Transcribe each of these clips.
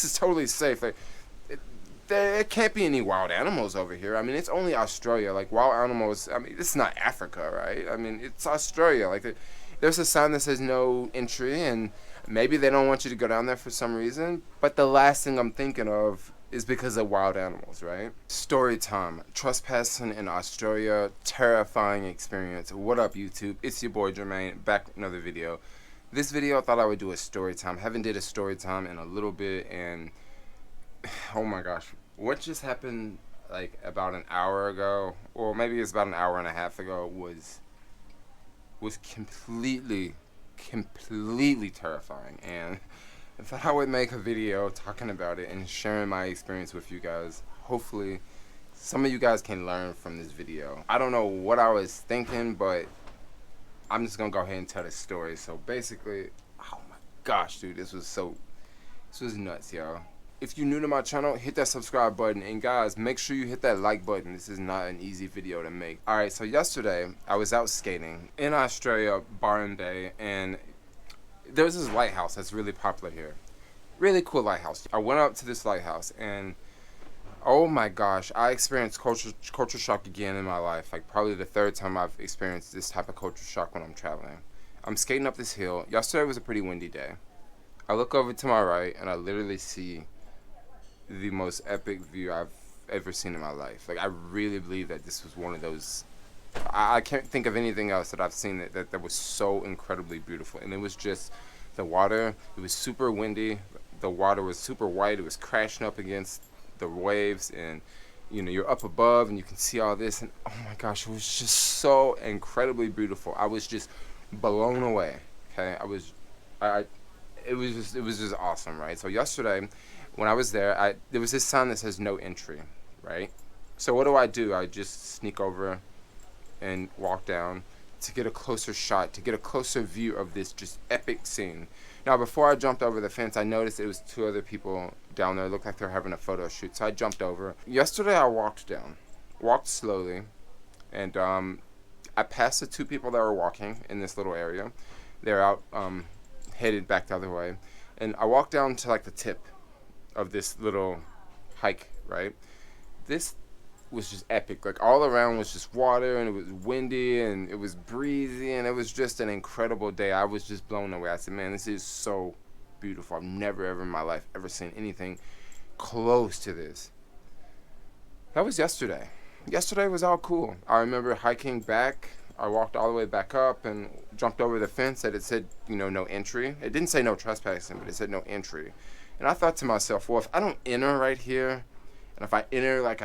this is totally safe. Like, there can't be any wild animals over here. I mean, it's only Australia. Like, wild animals, I mean, it's not Africa, right? I mean, it's Australia. Like, there's a sign that says no entry, and maybe they don't want you to go down there for some reason. But the last thing I'm thinking of is because of wild animals, right? Story time. Trespassing in Australia. Terrifying experience. What up, YouTube? It's your boy, Jermaine. Back with another video. This video, I thought I would do a story time. Haven't did a story time in a little bit, and oh my gosh. What just happened like about an hour ago, or maybe it's about an hour and a half ago, was completely terrifying, and I thought I would make a video talking about it and sharing my experience with you guys. Hopefully some of you guys can learn from this video. I don't know what I was thinking, but I'm just gonna go ahead and tell the story. So basically, oh my gosh, dude, this was nuts, y'all. If you're new to my channel, hit that subscribe button, and guys, make sure you hit that like button. This is not an easy video to make. Alright, so yesterday, I was out skating in Australia, Byron Bay, and there's this lighthouse that's really popular here. Really cool lighthouse. I went up to this lighthouse, and oh my gosh, I experienced culture shock again in my life. Like, probably the third time I've experienced this type of culture shock when I'm traveling. I'm skating up this hill. Yesterday was a pretty windy day. I look over to my right, and I literally see the most epic view I've ever seen in my life. Like, I really believe that this was one of those. I can't think of anything else that I've seen that was so incredibly beautiful. And it was just the water. It was super windy. The water was super white. It was crashing up against the waves, and you know, you're up above and you can see all this, and oh my gosh, it was just so incredibly beautiful. I was just blown away. Okay, it was just awesome, right? So yesterday, when I was there, there was this sign that says no entry, right? So what do? I just sneak over and walk down to get a closer shot, to get a closer view of this just epic scene. Now, before I jumped over the fence, I noticed it was two other people down there. It looked like they were having a photo shoot, so I jumped over. Yesterday, I walked slowly, and I passed the two people that were walking in this little area. They're out headed back the other way, and I walked down to like the tip of this little hike, right? This was just epic. Like, all around was just water, and it was windy, and it was breezy, and it was just an incredible day. I was just blown away. I said, man, this is so beautiful. I've never ever in my life ever seen anything close to this. That was yesterday. Yesterday was all cool. I remember hiking back. I walked all the way back up and jumped over the fence that it said, you know, no entry. It didn't say no trespassing, but it said no entry. And I thought to myself, well, if I don't enter right here, and if I enter like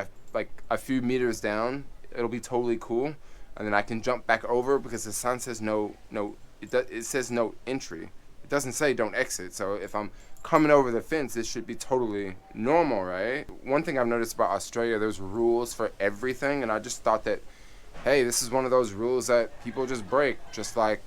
a few meters down, it'll be totally cool, and then I can jump back over, because the sign says it says no entry. It doesn't say don't exit. So if I'm coming over the fence, this should be totally normal, right? One thing I've noticed about Australia, there's rules for everything, and I just thought that, hey, this is one of those rules that people just break. Just like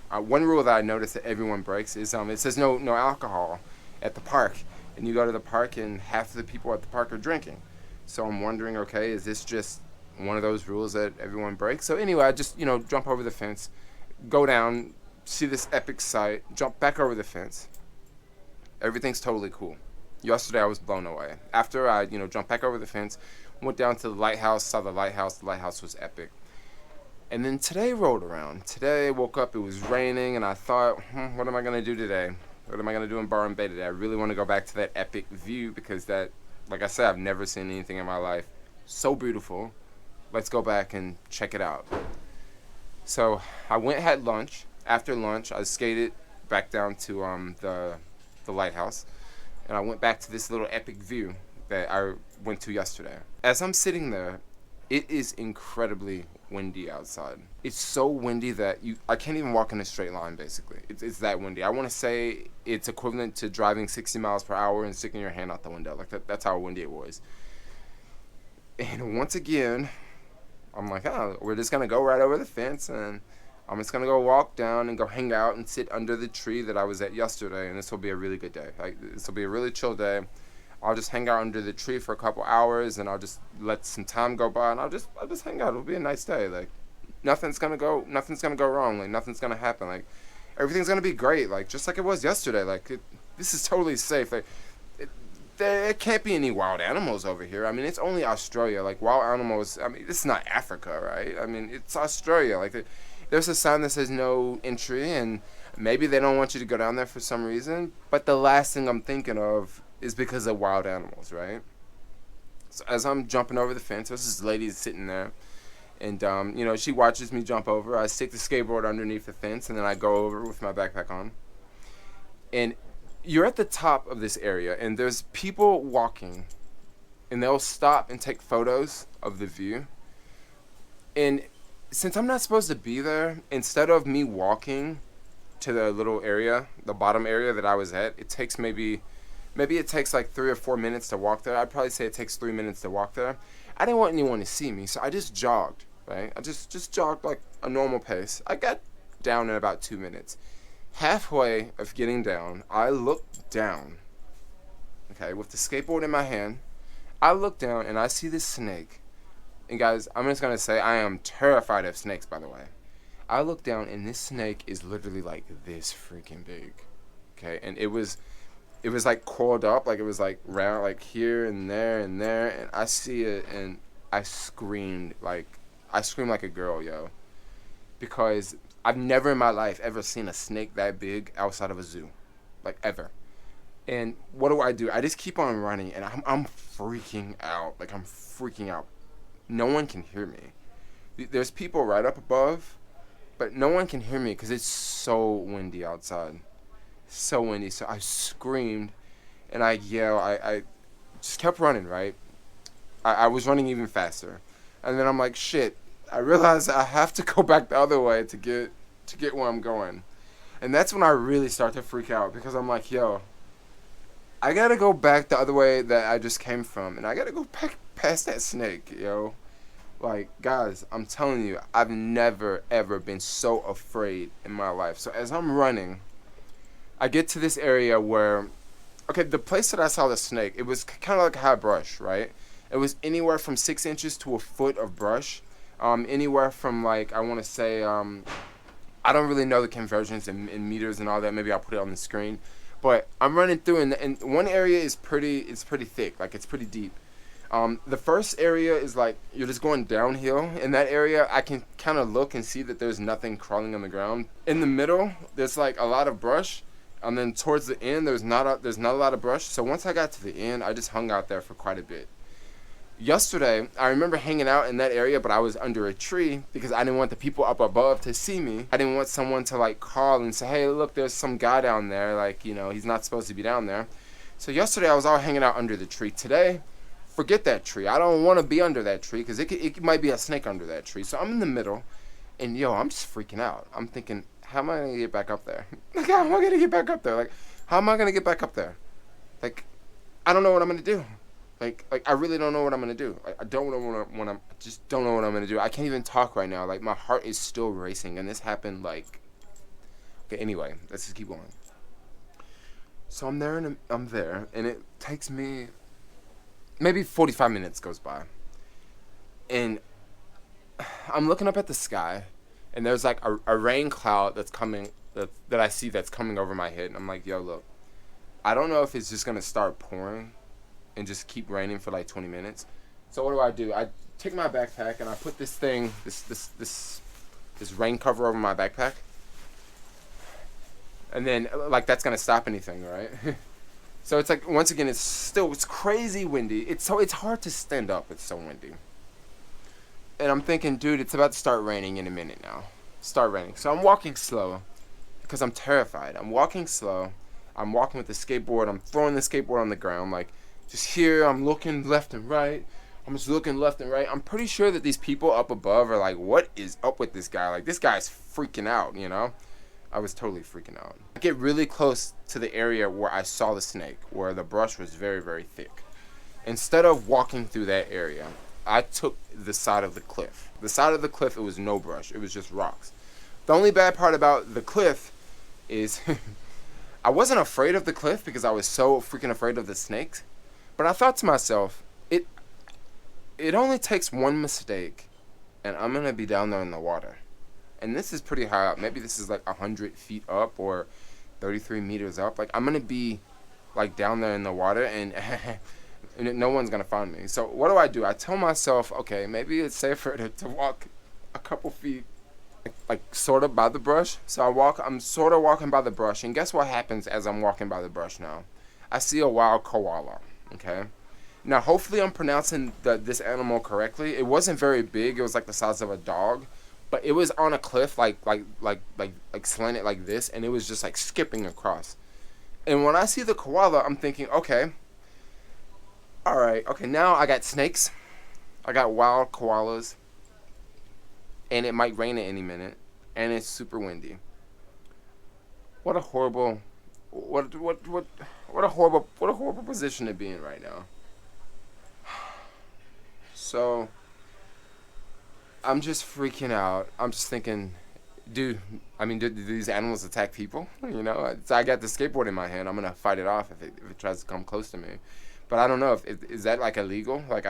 one rule that I noticed that everyone breaks is it says no alcohol at the park, and you go to the park and half the people at the park are drinking. So I'm wondering, okay, is this just one of those rules that everyone breaks? So anyway, I just, you know, jump over the fence, go down, see this epic sight, jump back over the fence. Everything's totally cool. Yesterday I was blown away. After I, you know, jumped back over the fence, went down to the lighthouse, saw the lighthouse. The lighthouse was epic. And then today rolled around. Today I woke up, it was raining, and I thought, what am I going to do today? What am I going to do in Byron Bay today? I really want to go back to that epic view, because that, like I said, I've never seen anything in my life so beautiful. Let's go back and check it out. So I went, had lunch. After lunch, I skated back down to the lighthouse, and I went back to this little epic view that I went to yesterday. As I'm sitting there, it is incredibly windy outside. It's so windy that I can't even walk in a straight line, basically. It's that windy. I want to say it's equivalent to driving 60 miles per hour and sticking your hand out the window. Like, that's how windy it was. And once again, I'm like, oh, we're just going to go right over the fence, and I'm just going to go walk down and go hang out and sit under the tree that I was at yesterday, and this will be a really good day. Like, this will be a really chill day. I'll just hang out under the tree for a couple hours, and I'll just let some time go by, and I'll just hang out. It'll be a nice day. Like, nothing's gonna go wrong. Like, nothing's gonna happen. Like, everything's gonna be great. Like, just like it was yesterday. Like, this is totally safe. Like, there can't be any wild animals over here. I mean, it's only Australia. Like, wild animals, I mean, it's not Africa, right? I mean, it's Australia. Like, there's a sign that says no entry, and maybe they don't want you to go down there for some reason. But the last thing I'm thinking of is because of wild animals, right? So as I'm jumping over the fence, there's this lady sitting there. And, she watches me jump over. I stick the skateboard underneath the fence, and then I go over with my backpack on. And you're at the top of this area, and there's people walking, and they'll stop and take photos of the view. And since I'm not supposed to be there, instead of me walking to the little area, the bottom area that I was at, it takes maybe it takes like 3 or 4 minutes to walk there. I'd probably say it takes 3 minutes to walk there. I didn't want anyone to see me, so I just jogged, right? I just jogged like a normal pace. I got down in about 2 minutes. Halfway of getting down, I looked down, okay, with the skateboard in my hand. I look down and I see this snake. And guys, I'm just going to say I am terrified of snakes, by the way. I look down and this snake is literally like this freaking big, okay? And it was like coiled up, like it was like round, like here and there and there. And I see it and I screamed like a girl, yo. Because I've never in my life ever seen a snake that big outside of a zoo. Like, ever. And what do? I just keep on running, and I'm freaking out. Like, I'm freaking out. No one can hear me. There's people right up above, but no one can hear me because it's so windy outside. So windy. So I screamed, and I yelled. I just kept running, right? I was running even faster. And then I'm like, shit. I realized I have to go back the other way to get where I'm going. And that's when I really start to freak out because I'm like, yo, I gotta go back the other way that I just came from. And I gotta go back past that snake, yo. Like, guys, I'm telling you, I've never, ever been so afraid in my life. So as I'm running, I get to this area where, okay, the place that I saw the snake, it was kind of like high brush, right? It was anywhere from 6 inches to a foot of brush. Anywhere from, like, I want to say, I don't really know the conversions in meters and all that. Maybe I'll put it on the screen. But I'm running through, and one area is pretty thick. Like, it's pretty deep. The first area is, like, you're just going downhill. In that area, I can kind of look and see that there's nothing crawling on the ground. In the middle, there's, like, a lot of brush. And then towards the end, there's not a lot of brush. So once I got to the end, I just hung out there for quite a bit. Yesterday, I remember hanging out in that area, but I was under a tree because I didn't want the people up above to see me. I didn't want someone to, like, call and say, hey, look, there's some guy down there. Like, he's not supposed to be down there. So yesterday, I was all hanging out under the tree. Today, forget that tree. I don't want to be under that tree because it might be a snake under that tree. So I'm in the middle, and, yo, I'm just freaking out. I'm thinking, how am I going to get back up there? Like, how am I going to get back up there? Like, how am I going to get back up there? Like, I don't know what I'm going to do. Like I really don't know what I'm gonna do. I don't know I just don't know what I'm gonna do. I can't even talk right now. Like, my heart is still racing, and this happened like. Okay, anyway, let's just keep going. So I'm there, and it takes me maybe 45 minutes goes by, and I'm looking up at the sky, and there's like a rain cloud that's coming that I see that's coming over my head, and I'm like, yo, look, I don't know if it's just gonna start pouring and just keep raining for like 20 minutes. So what do? I take my backpack and I put this thing, this rain cover over my backpack. And then, like, that's gonna stop anything, right? So it's like, once again, it's crazy windy. It's hard to stand up. It's so windy. And I'm thinking, dude, it's about to start raining in a minute now. Start raining. So I'm walking slow because I'm terrified. I'm walking slow. I'm walking with the skateboard. I'm throwing the skateboard on the ground, like, just here, I'm looking left and right. I'm just looking left and right. I'm pretty sure that these people up above are like, what is up with this guy? Like, this guy's freaking out, I was totally freaking out. I get really close to the area where I saw the snake, where the brush was very, very thick. Instead of walking through that area, I took the side of the cliff. The side of the cliff, it was no brush. It was just rocks. The only bad part about the cliff is I wasn't afraid of the cliff because I was so freaking afraid of the snakes. But I thought to myself, it only takes one mistake, and I'm going to be down there in the water. And this is pretty high up. Maybe this is like 100 feet up or 33 meters up. Like, I'm going to be like down there in the water, and and no one's gonna find me. So what do? I tell myself, okay, maybe it's safer to walk a couple feet, like sort of by the brush. So I'm sort of walking by the brush, and guess what happens as I'm walking by the brush now? I see a wild koala. Okay. Now, hopefully, I'm pronouncing this animal correctly. It wasn't very big. It was like the size of a dog, but it was on a cliff, like slanted like this, and it was just like skipping across. And when I see the koala, I'm thinking, okay, all right, okay. Now I got snakes, I got wild koalas, and it might rain at any minute, and it's super windy. What a horrible, what a horrible position to be in right now. So I'm just freaking out. I'm just thinking, do these animals attack people? You know, so I got the skateboard in my hand. I'm gonna fight it off if it tries to come close to me. But I don't know if is that like illegal? Like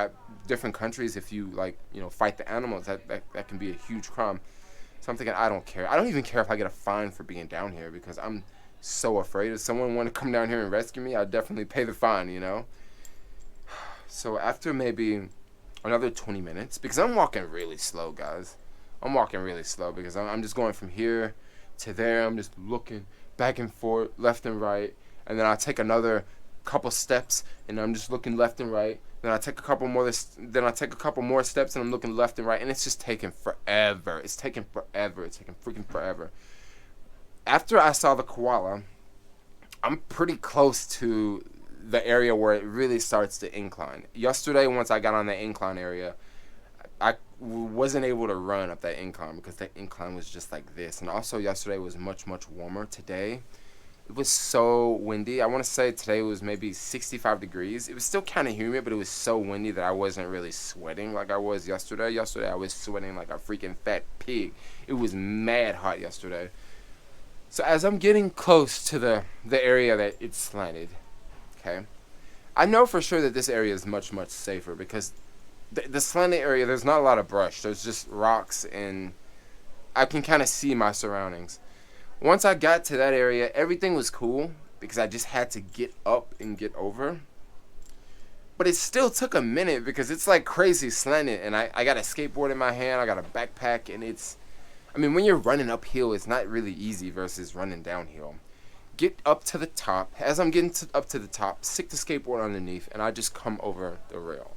different countries, if you like fight the animals, that can be a huge crime. So I'm thinking I don't care. I don't even care if I get a fine for being down here because I'm so afraid. If someone want to come down here and rescue me, I'd definitely pay the fine. So after maybe another 20 minutes, because I'm walking really slow, guys. I'm walking really slow because I'm just going from here to there. I'm just looking back and forth, left and right, and then I take another couple steps, and I'm just looking left and right. Then I take a couple more. Then I take a couple more steps, and I'm looking left and right, and it's just taking forever. It's taking forever. It's taking freaking forever. After I saw the koala, I'm pretty close to the area where it really starts to incline. Yesterday, once I got on the incline area, I wasn't able to run up that incline because that incline was just like this. And also yesterday was much, much warmer. Today, it was so windy. I want to say today was maybe 65 degrees. It was still kind of humid, but it was so windy that I wasn't really sweating like I was yesterday. Yesterday, I was sweating like a freaking fat pig. It was mad hot yesterday. So as I'm getting close to the area that it's slanted, okay, I know for sure that this area is much, much safer because the slanted area, there's not a lot of brush. There's just rocks, and I can kind of see my surroundings. Once I got to that area, everything was cool because I just had to get up and get over. But it still took a minute because it's like crazy slanted, and I got a skateboard in my hand, I got a backpack, and when you're running uphill, it's not really easy versus running downhill. Get up to the top. As I'm getting up to the top, stick the skateboard underneath, and I just come over the rail.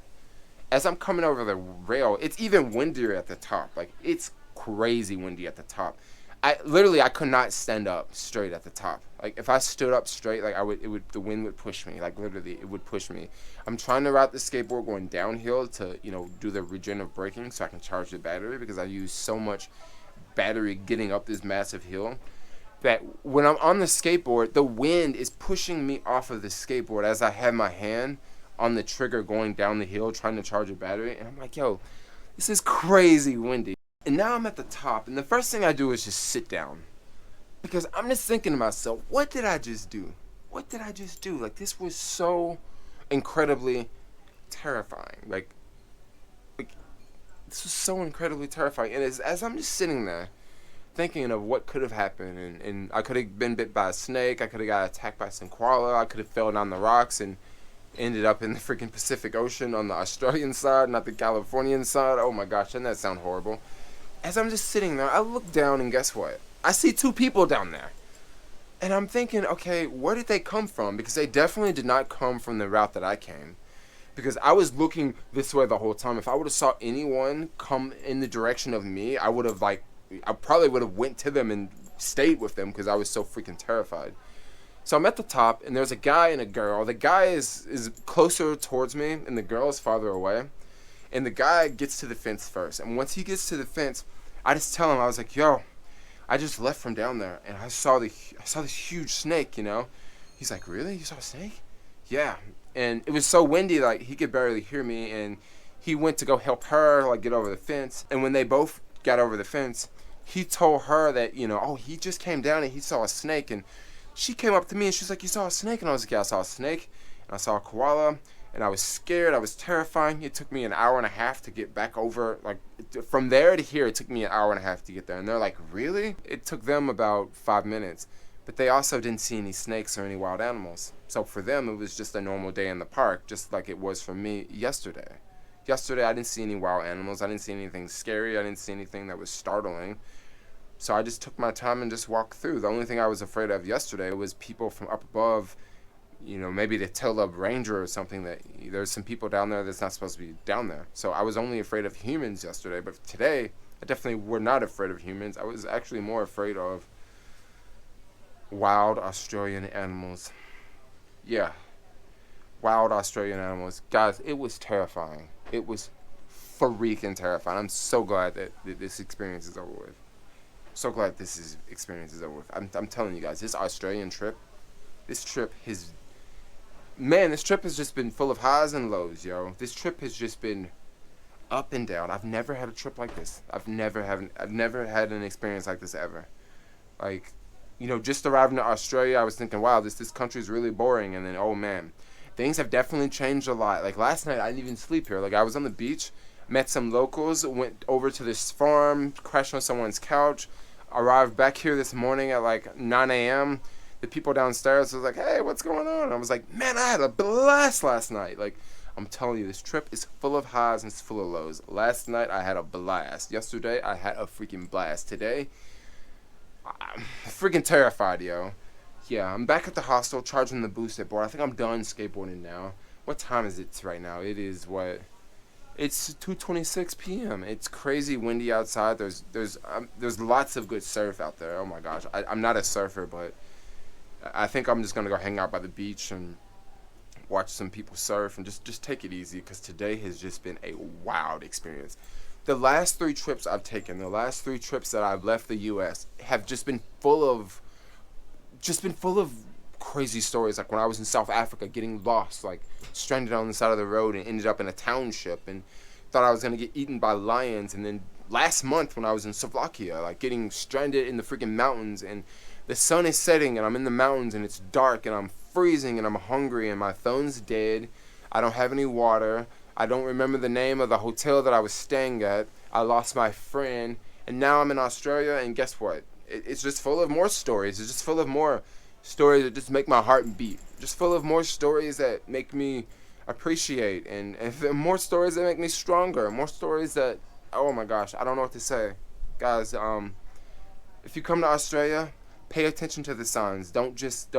As I'm coming over the rail, it's even windier at the top. Like, it's crazy windy at the top. I could not stand up straight at the top. Like, if I stood up straight, like the wind would push me. Like, literally, it would push me. I'm trying to route the skateboard going downhill to, do the regenerative braking so I can charge the battery because I use so much battery getting up this massive hill that when I'm on the skateboard, the wind is pushing me off of the skateboard as I have my hand on the trigger going down the hill trying to charge a battery. And I'm like, yo, this is crazy windy. And now I'm at the top, and the first thing I do is just sit down because I'm just thinking to myself, what did I just do? What did I just do? Like, this was so incredibly terrifying. Like this was so incredibly terrifying. And as I'm just sitting there thinking of what could have happened, and I could have been bit by a snake, I could have got attacked by some koala, I could have fell down the rocks and ended up in the freaking Pacific Ocean on the Australian side, not the Californian side. Oh my gosh, doesn't that sound horrible? As I'm just sitting there, I look down, and guess what? I see two people down there. And I'm thinking, okay, where did they come from? Because they definitely did not come from the route that I came. Because I was looking this way the whole time. If I would have saw anyone come in the direction of me, I probably would have went to them and stayed with them because I was so freaking terrified. So I'm at the top, and there's a guy and a girl. The guy is closer towards me, and the girl is farther away. And the guy gets to the fence first. And once he gets to the fence, I just tell him, I was like, yo, I just left from down there, and I saw this huge snake, He's like, really? You saw a snake? Yeah. And it was so windy, like, he could barely hear me, and he went to go help her, like, get over the fence. And when they both got over the fence, he told her that, he just came down and he saw a snake. And she came up to me, and she's like, you saw a snake? And I was like, yeah, I saw a snake, and I saw a koala. And I was scared. I was terrifying. It took me an hour and a half to get back over. Like, from there to here, it took me an hour and a half to get there. And they're like, really? It took them about 5 minutes. But they also didn't see any snakes or any wild animals. So for them, it was just a normal day in the park, just like it was for me yesterday. Yesterday, I didn't see any wild animals. I didn't see anything scary. I didn't see anything that was startling. So I just took my time and just walked through. The only thing I was afraid of yesterday was people from up above, maybe the tail-up ranger or something, that there's some people down there that's not supposed to be down there. So I was only afraid of humans yesterday. But today, I definitely were not afraid of humans. I was actually more afraid of wild Australian animals. Yeah, wild Australian animals. Guys, it was terrifying. It was freaking terrifying. I'm so glad that this experience is over with. So glad experience is over with. I'm telling you guys, this Australian trip, this trip has just been full of highs and lows, yo. This trip has just been up and down. I've never had a trip like this. I've never had an experience like this ever. Like, just arriving to Australia, I was thinking, wow, this country's really boring. And then, oh man, things have definitely changed a lot. Like last night, I didn't even sleep here. Like I was on the beach, met some locals, went over to this farm, crashed on someone's couch, arrived back here this morning at like 9 a.m. The people downstairs was like, hey, what's going on? I was like, man, I had a blast last night. Like, I'm telling you, this trip is full of highs and it's full of lows. Last night, I had a blast. Yesterday, I had a freaking blast. Today, I'm freaking terrified, yo. Yeah, I'm back at the hostel charging the boosted board. I think I'm done skateboarding now. What time is it right now? It is what? It's 2:26 p.m. It's crazy windy outside. There's lots of good surf out there. Oh my gosh, I'm not a surfer, but I think I'm just gonna go hang out by the beach and watch some people surf and just take it easy, because today has just been a wild experience. The last 3 trips I've taken, the last 3 trips that I've left the U.S. have just been full of crazy stories. Like when I was in South Africa, getting lost, like stranded on the side of the road and ended up in a township and thought I was going to get eaten by lions. And then last month when I was in Slovakia, like getting stranded in the freaking mountains, and the sun is setting and I'm in the mountains and it's dark and I'm freezing and I'm hungry and my phone's dead. I don't have any water. I don't remember the name of the hotel that I was staying at. I lost my friend, and now I'm in Australia, and guess what? It's just full of more stories. It's just full of more stories that just make my heart beat. Just full of more stories that make me appreciate, and more stories that make me stronger. More stories that, oh my gosh, I don't know what to say. Guys, if you come to Australia, pay attention to the signs. Don't just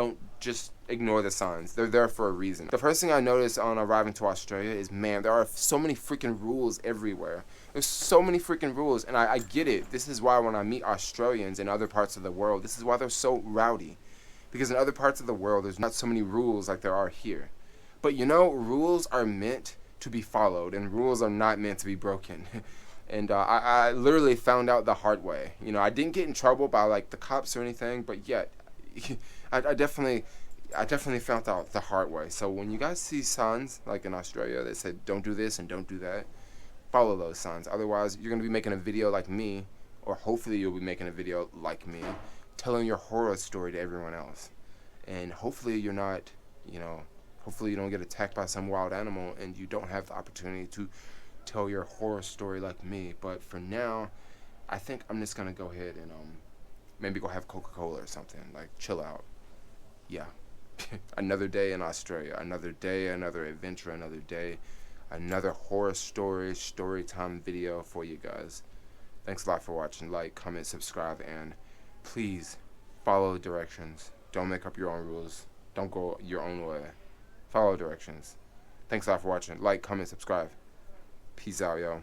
ignore the signs. They're there for a reason. The first thing I noticed on arriving to Australia is, man, there are so many freaking rules everywhere. There's so many freaking rules, and I get it. This is why when I meet Australians in other parts of the world, this is why they're so rowdy. Because in other parts of the world, there's not so many rules like there are here. But rules are meant to be followed, and rules are not meant to be broken. And I literally found out the hard way. I didn't get in trouble by like the cops or anything, but yet, I definitely found out the hard way. So when you guys see signs like in Australia that said don't do this and don't do that, follow those signs. Otherwise, you're gonna be making a video like me, or hopefully you'll be making a video like me, telling your horror story to everyone else. And hopefully you're not, hopefully you don't get attacked by some wild animal and you don't have the opportunity to tell your horror story like me. But for now, I think I'm just gonna go ahead and maybe go have Coca-Cola or something, like chill out. Yeah. Another day in Australia, another day, another adventure, another day, another horror story time video for you guys. Thanks a lot for watching. Like, comment, subscribe, and please follow the directions. Don't make up your own rules. Don't go your own way. Follow directions. Thanks a lot for watching. Like, comment, subscribe. Peace out, yo.